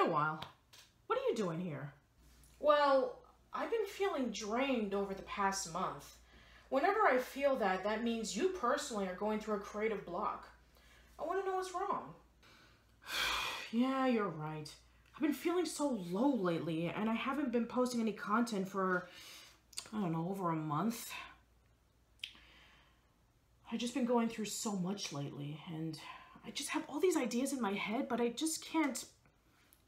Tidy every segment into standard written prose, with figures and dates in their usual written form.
a while. What are you doing here? Well, I've been feeling drained over the past month. Whenever I feel that, that means you personally are going through a creative block. I want to know what's wrong. Yeah, you're right. I've been feeling so low lately, and I haven't been posting any content for, I don't know, over a month. I've just been going through so much lately, and I just have all these ideas in my head, but I just can't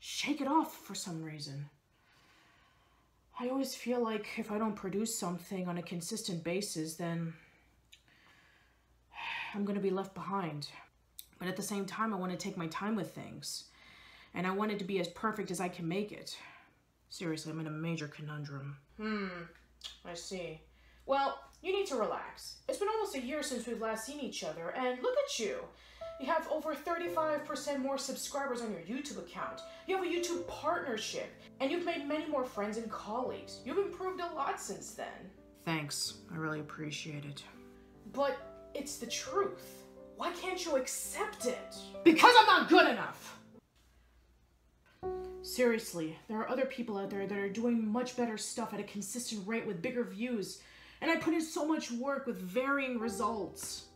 shake it off for some reason. I always feel like if I don't produce something on a consistent basis, then I'm going to be left behind. But at the same time, I want to take my time with things. And I want it to be as perfect as I can make it. Seriously, I'm in a major conundrum. I see. Well, you need to relax. It's been almost a year since we've last seen each other, and look at you. You have over 35% more subscribers on your YouTube account. You have a YouTube partnership, and you've made many more friends and colleagues. You've improved a lot since then. Thanks. I really appreciate it. But it's the truth. Why can't you accept it? Because I'm not good enough! Seriously, there are other people out there that are doing much better stuff at a consistent rate with bigger views, and I put in so much work with varying results.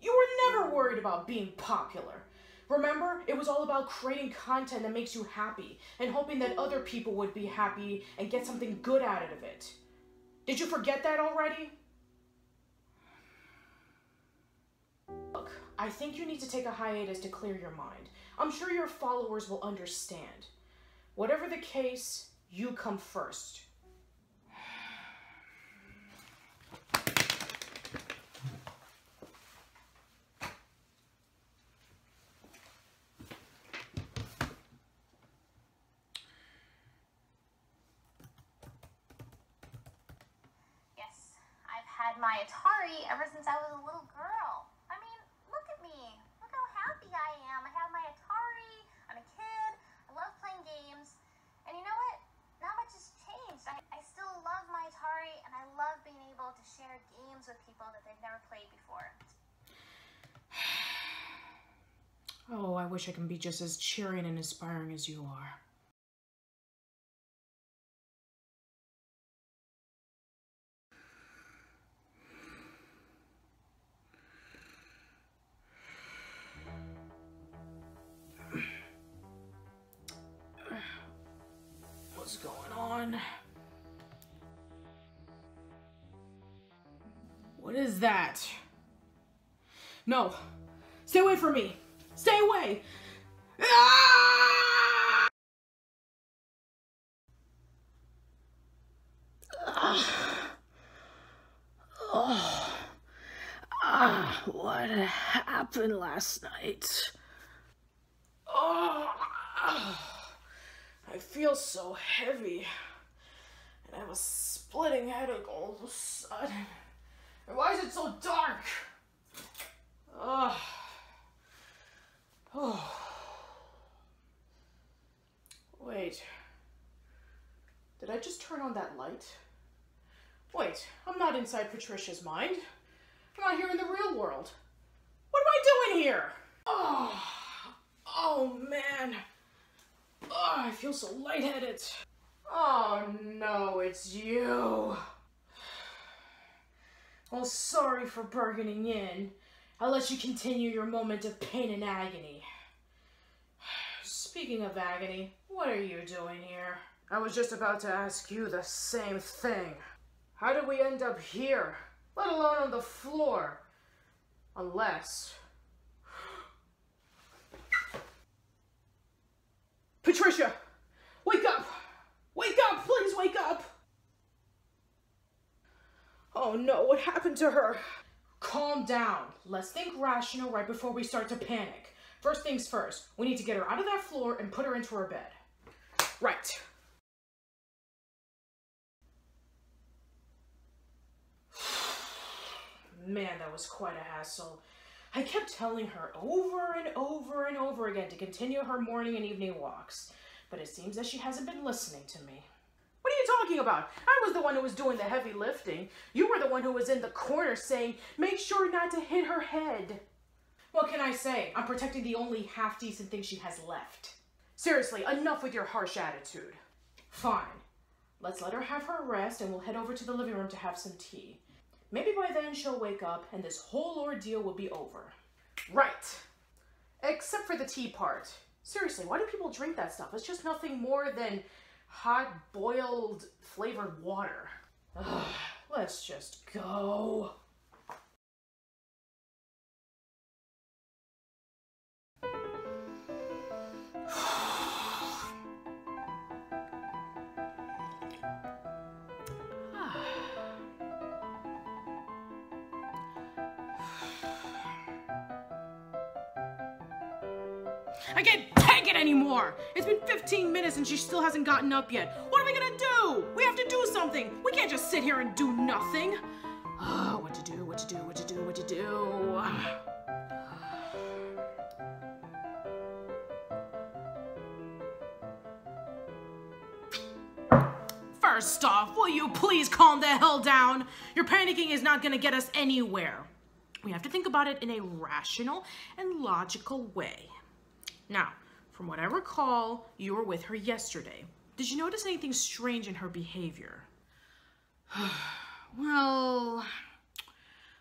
You were never worried about being popular. Remember, it was all about creating content that makes you happy and hoping that other people would be happy and get something good out of it. Did you forget that already? Look, I think you need to take a hiatus to clear your mind. I'm sure your followers will understand. Whatever the case, you come first. Yes, I've had my Atari ever since I was a little girl. I mean, look at me. Look how happy I am. I have my Atari. I'm a kid. I love playing games. And you know what? Not much has changed. I still love my Atari, and I love being able to share games with people that they've never played before. Oh, I wish I can be just as cheering and inspiring as you are. What's going on? What is that? No! Stay away from me! Stay away! Ah! What happened last night? I feel so heavy, and I have a splitting headache all of a sudden. And why is it so dark? Wait, did I just turn on that light? Wait, I'm not inside Patricia's mind. I'm not here in the real world. What am I doing here? Oh man. I feel so lightheaded. Oh no, it's you. Well, sorry for bargaining in. I'll let you continue your moment of pain and agony. Speaking of agony, what are you doing here? I was just about to ask you the same thing. How did we end up here? Let alone on the floor. Unless... Patricia! Wake up! Wake up! Please wake up! Oh no, what happened to her? Calm down. Let's think rational right before we start to panic. First things first, we need to get her out of that floor and put her into her bed. Right. Man, that was quite a hassle. I kept telling her over and over and over again to continue her morning and evening walks, but it seems that she hasn't been listening to me. What are you talking about? I was the one who was doing the heavy lifting. You were the one who was in the corner saying, make sure not to hit her head. What can I say? I'm protecting the only half-decent thing she has left. Seriously, enough with your harsh attitude. Fine. Let's let her have her rest and we'll head over to the living room to have some tea. Maybe by then she'll wake up and this whole ordeal will be over. Right. Except for the tea part. Seriously, why do people drink that stuff? It's just nothing more than hot, boiled, flavored water. Ugh, let's just go. I can't take it anymore! It's been 15 minutes and she still hasn't gotten up yet. What are we gonna do? We have to do something! We can't just sit here and do nothing! What to do, what to do, what to do, what to do... First off, will you please calm the hell down? Your panicking is not gonna get us anywhere. We have to think about it in a rational and logical way. Now, from what I recall, you were with her yesterday. Did you notice anything strange in her behavior? Well,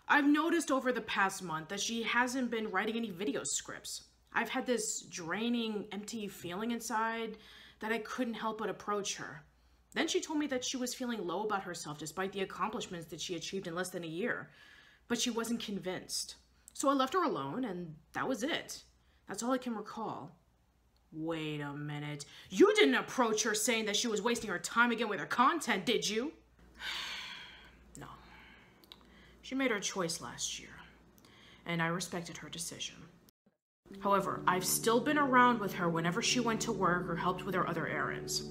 I've noticed over the past month that she hasn't been writing any video scripts. I've had this draining, empty feeling inside that I couldn't help but approach her. Then she told me that she was feeling low about herself despite the accomplishments that she achieved in less than a year. But she wasn't convinced. So I left her alone and that was it. That's all I can recall. Wait a minute. You didn't approach her saying that she was wasting her time again with her content, did you? No. She made her choice last year, and I respected her decision. However, I've still been around with her whenever she went to work or helped with her other errands.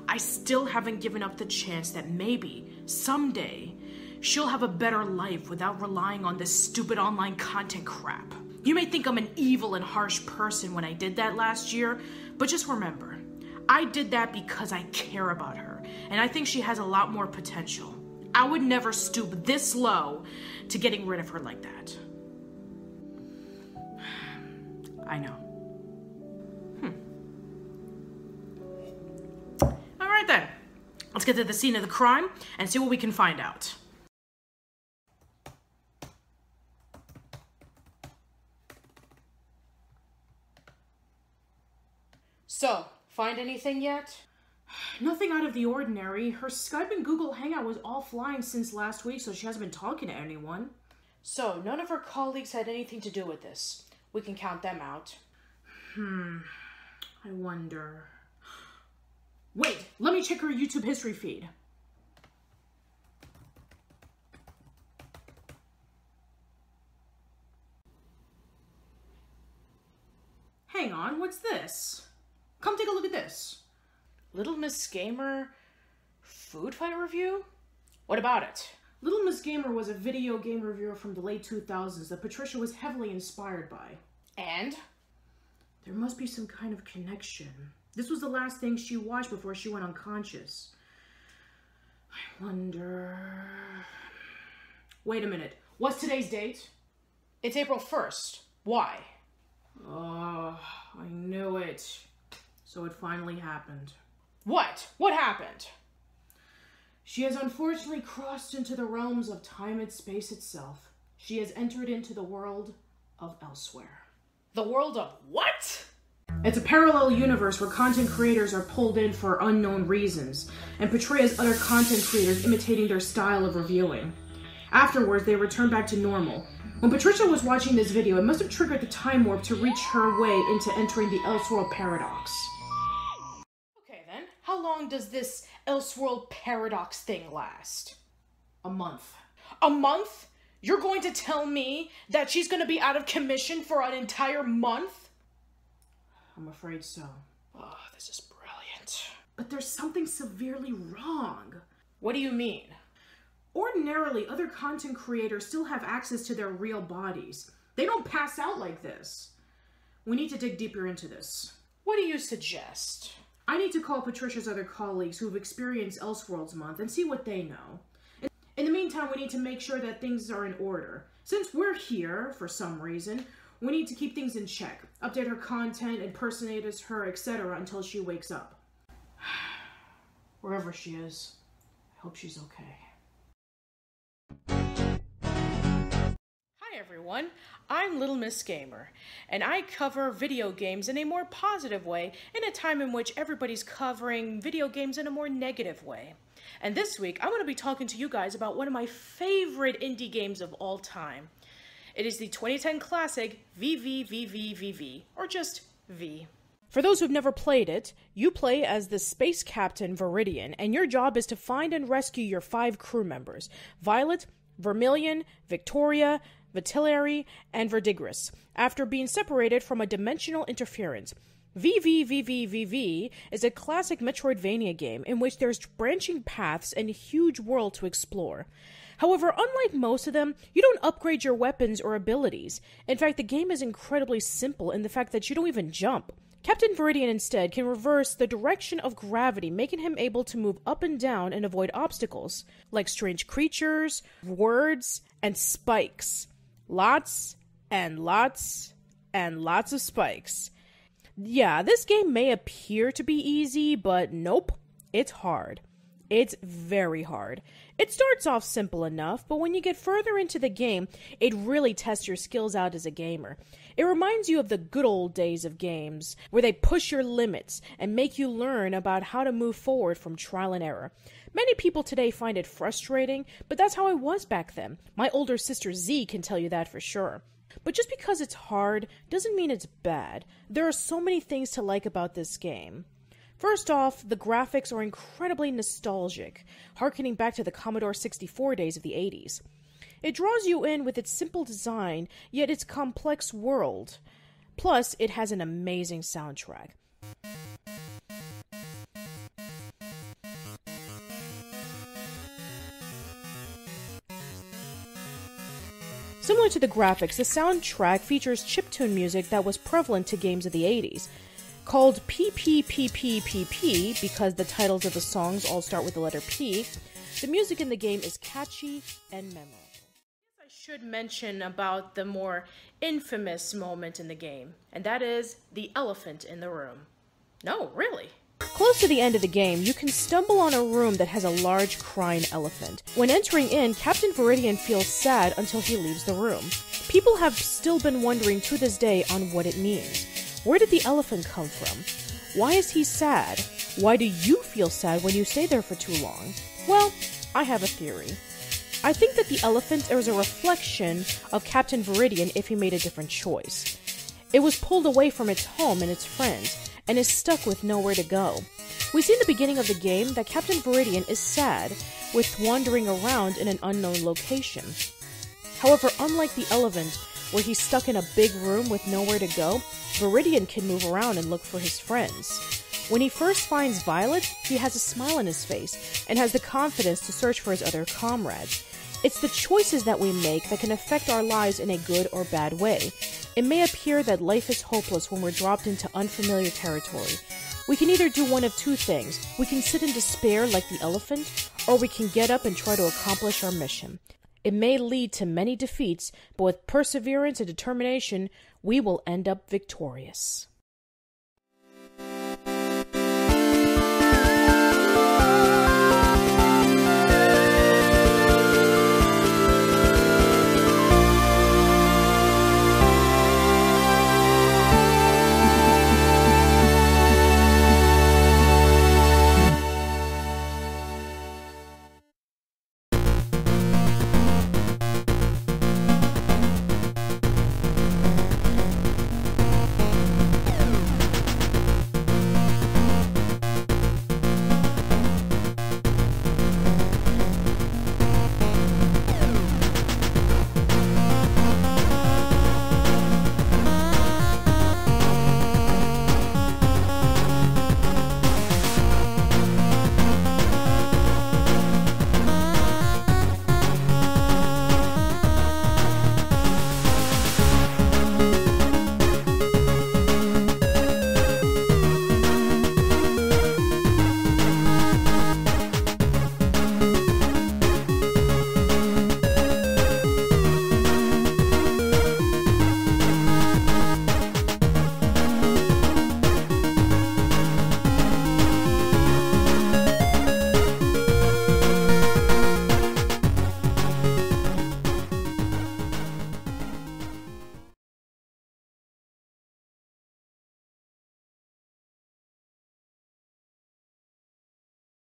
I still haven't given up the chance that maybe, someday, she'll have a better life without relying on this stupid online content crap. You may think I'm an evil and harsh person when I did that last year, but just remember, I did that because I care about her, and I think she has a lot more potential. I would never stoop this low to getting rid of her like that. I know. All right then, let's get to the scene of the crime and see what we can find out. So, find anything yet? Nothing out of the ordinary. Her Skype and Google Hangout was offline since last week, so she hasn't been talking to anyone. So, none of her colleagues had anything to do with this. We can count them out. I wonder... Wait, let me check her YouTube history feed. Hang on, what's this? Come take a look at this. Little Miss Gamer food fight review? What about it? Little Miss Gamer was a video game reviewer from the late 2000s that Patricia was heavily inspired by. And? There must be some kind of connection. This was the last thing she watched before she went unconscious. I wonder... Wait a minute. What's today's date? It's April 1st. Why? Oh, I knew it. So it finally happened. What? What happened? She has unfortunately crossed into the realms of time and space itself. She has entered into the world of Elsewhere. The world of what? It's a parallel universe where content creators are pulled in for unknown reasons, and portrays other content creators imitating their style of reviewing. Afterwards, they return back to normal. When Patricia was watching this video, it must have triggered the time warp to reach her way into entering the Elseworld paradox. Okay then, how long does this Elseworld paradox thing last? A month. A month? You're going to tell me that she's going to be out of commission for an entire month? I'm afraid so. Oh, this is brilliant. But there's something severely wrong. What do you mean? Ordinarily, other content creators still have access to their real bodies. They don't pass out like this. We need to dig deeper into this. What do you suggest? I need to call Patricia's other colleagues who've experienced Elseworlds Month and see what they know. In the meantime, we need to make sure that things are in order. Since we're here, for some reason, We need to keep things in check. Update her content, impersonate as her, etc. until she wakes up. Wherever she is, I hope she's okay. Hi everyone, I'm Little Miss Gamer, and I cover video games in a more positive way in a time in which everybody's covering video games in a more negative way. And this week, I'm going to be talking to you guys about one of my favorite indie games of all time. It is the 2010 classic VVVVVV, or just V. For those who've never played it, you play as the space captain Viridian, and your job is to find and rescue your 5 crew members, Violet, Vermilion, Victoria, Vitillary, and Verdigris, after being separated from a dimensional interference. VVVVVV is a classic Metroidvania game in which there's branching paths and a huge world to explore. However, unlike most of them, you don't upgrade your weapons or abilities. In fact, the game is incredibly simple in the fact that you don't even jump. Captain Viridian instead can reverse the direction of gravity, making him able to move up and down and avoid obstacles, like strange creatures, words, and spikes. Lots and lots and lots of spikes. Yeah, this game may appear to be easy, but nope, it's hard. It's very hard. It starts off simple enough, but when you get further into the game, it really tests your skills out as a gamer. It reminds you of the good old days of games, where they push your limits and make you learn about how to move forward from trial and error. Many people today find it frustrating, but that's how I was back then. My older sister Z can tell you that for sure. But just because it's hard doesn't mean it's bad. There are so many things to like about this game. First off, the graphics are incredibly nostalgic, harkening back to the Commodore 64 days of the 80s. It draws you in with its simple design, yet its complex world. Plus, it has an amazing soundtrack. Similar to the graphics, the soundtrack features chiptune music that was prevalent to games of the 80s. Called PPPPPP because the titles of the songs all start with the letter P, the music in the game is catchy and memorable. I should mention about the more infamous moment in the game, and that is the elephant in the room. No, really. Close to the end of the game, you can stumble on a room that has a large crying elephant. When entering in, Captain Viridian feels sad until he leaves the room. People have still been wondering to this day on what it means. Where did the elephant come from? Why is he sad? Why do you feel sad when you stay there for too long? Well, I have a theory. I think that the elephant is a reflection of Captain Viridian if he made a different choice. It was pulled away from its home and its friends, and is stuck with nowhere to go. We see in the beginning of the game that Captain Viridian is sad, with wandering around in an unknown location. However, unlike the elephant, where he's stuck in a big room with nowhere to go, Viridian can move around and look for his friends. When he first finds Violet, he has a smile on his face, and has the confidence to search for his other comrades. It's the choices that we make that can affect our lives in a good or bad way. It may appear that life is hopeless when we're dropped into unfamiliar territory. We can either do one of two things. We can sit in despair like the elephant, or we can get up and try to accomplish our mission. It may lead to many defeats, but with perseverance and determination, we will end up victorious.